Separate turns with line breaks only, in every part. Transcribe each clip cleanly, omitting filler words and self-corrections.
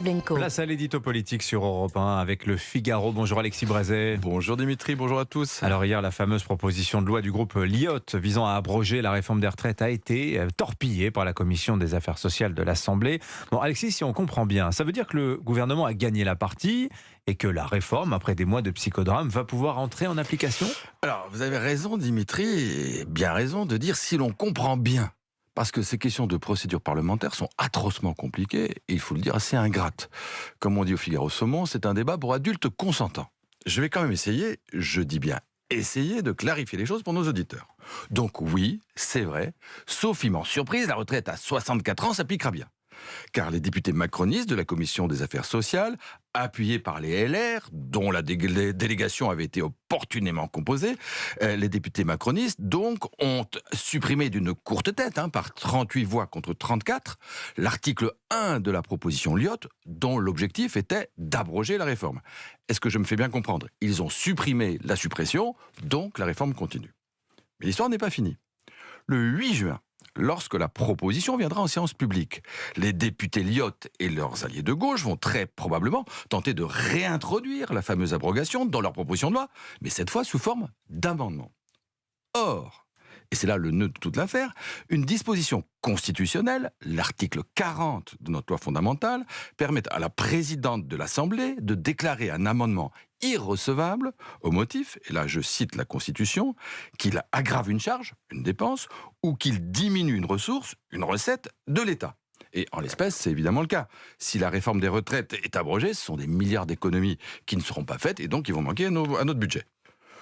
Blenko.
Place à l'édito politique sur Europe 1 avec le Figaro. Bonjour Alexis Brézet.
Bonjour Dimitri, bonjour à tous.
Alors hier, la fameuse proposition de loi du groupe Lyotte visant à abroger la réforme des retraites a été torpillée par la commission des affaires sociales de l'Assemblée. Bon Alexis, si on comprend bien, ça veut dire que le gouvernement a gagné la partie et que la réforme, après des mois de psychodrame, va pouvoir entrer en application ?
Alors vous avez raison Dimitri, et bien raison de dire si l'on comprend bien. Parce que ces questions de procédure parlementaire sont atrocement compliquées et il faut le dire assez ingrates. Comme on dit au Figaro Saumon, c'est un débat pour adultes consentants. Je vais quand même essayer, je dis bien essayer de clarifier les choses pour nos auditeurs. Donc oui, c'est vrai, sauf immense surprise, la retraite à 64 ans s'appliquera bien. Car les députés macronistes de la commission des affaires sociales, appuyés par les LR, dont la délégation avait été opportunément composée, les députés macronistes donc ont supprimé d'une courte tête, par 38 voix contre 34, l'article 1 de la proposition Lyotte, dont l'objectif était d'abroger la réforme. Est-ce que je me fais bien comprendre ? Ils ont supprimé la suppression, donc la réforme continue. Mais l'histoire n'est pas finie. Le 8 juin, lorsque la proposition viendra en séance publique, les députés Lyotte et leurs alliés de gauche vont très probablement tenter de réintroduire la fameuse abrogation dans leur proposition de loi, mais cette fois sous forme d'amendement. Or, et c'est là le nœud de toute l'affaire, une disposition constitutionnelle, l'article 40 de notre loi fondamentale, permet à la présidente de l'Assemblée de déclarer un amendement irrecevable au motif, et là je cite la Constitution, qu'il aggrave une charge, une dépense, ou qu'il diminue une ressource, une recette de l'État. Et en l'espèce, c'est évidemment le cas. Si la réforme des retraites est abrogée, ce sont des milliards d'économies qui ne seront pas faites et donc qui vont manquer à notre budget.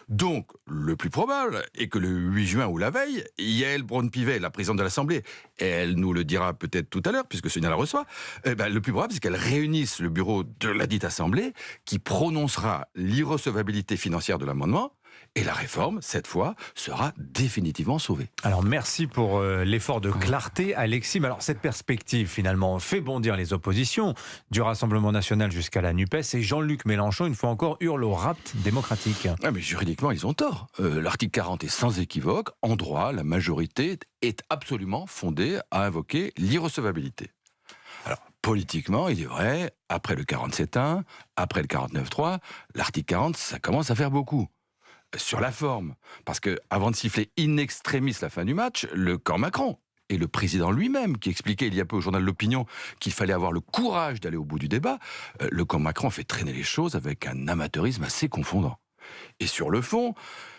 Donc, le plus probable est que le 8 juin ou la veille, Yaël Braun-Pivet, la présidente de l'Assemblée, et elle nous le dira peut-être tout à l'heure, puisque Sonia la reçoit, le plus probable, c'est qu'elle réunisse le bureau de la dite Assemblée, qui prononcera l'irrecevabilité financière de l'amendement, et la réforme, cette fois, sera définitivement sauvée.
Alors merci pour l'effort de clarté Alexis. Mais alors cette perspective finalement fait bondir les oppositions du Rassemblement National jusqu'à la NUPES et Jean-Luc Mélenchon une fois encore hurle au rapt démocratique.
Ah mais juridiquement ils ont tort. L'article 40 est sans équivoque. En droit, la majorité est absolument fondée à invoquer l'irrecevabilité. Alors politiquement, il est vrai, après le 47.1, après le 49.3, l'article 40, ça commence à faire beaucoup. Sur la forme, parce que avant de siffler in extremis la fin du match, le camp Macron et le président lui-même qui expliquait il y a peu au journal L'Opinion qu'il fallait avoir le courage d'aller au bout du débat, le camp Macron fait traîner les choses avec un amateurisme assez confondant. Et sur le fond,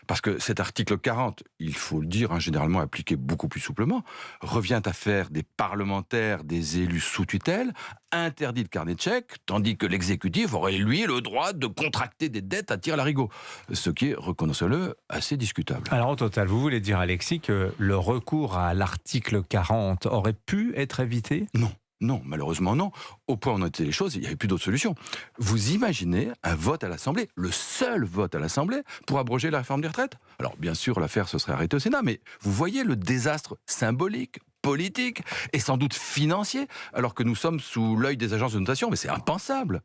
parce que cet article 40, il faut le dire, généralement appliqué beaucoup plus souplement, revient à faire des parlementaires des élus sous tutelle, interdit de carnet de chèques, tandis que l'exécutif aurait, lui, le droit de contracter des dettes à tir-larigot. Ce qui est, reconnaissons-le, assez discutable.
Alors au total, vous voulez dire Alexis que le recours à l'article 40 aurait pu être évité ?
Non. Non, malheureusement non. Au point où on a été les choses, il n'y avait plus d'autre solution. Vous imaginez un vote à l'Assemblée, le seul vote à l'Assemblée, pour abroger la réforme des retraites ? Alors bien sûr, l'affaire se serait arrêtée au Sénat, mais vous voyez le désastre symbolique, politique et sans doute financier, alors que nous sommes sous l'œil des agences de notation, mais c'est impensable.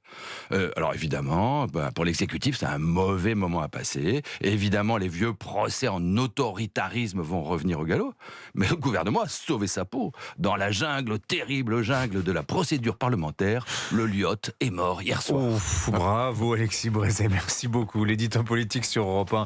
Alors évidemment, pour l'exécutif, c'est un mauvais moment à passer. Et évidemment, les vieux procès en autoritarisme vont revenir au galop. Mais le gouvernement a sauvé sa peau. Dans la jungle, terrible jungle de la procédure parlementaire, le Lyotte est mort hier soir.
Ouf, bravo Alexis Brézet, merci beaucoup. L'édito politique sur Europe 1.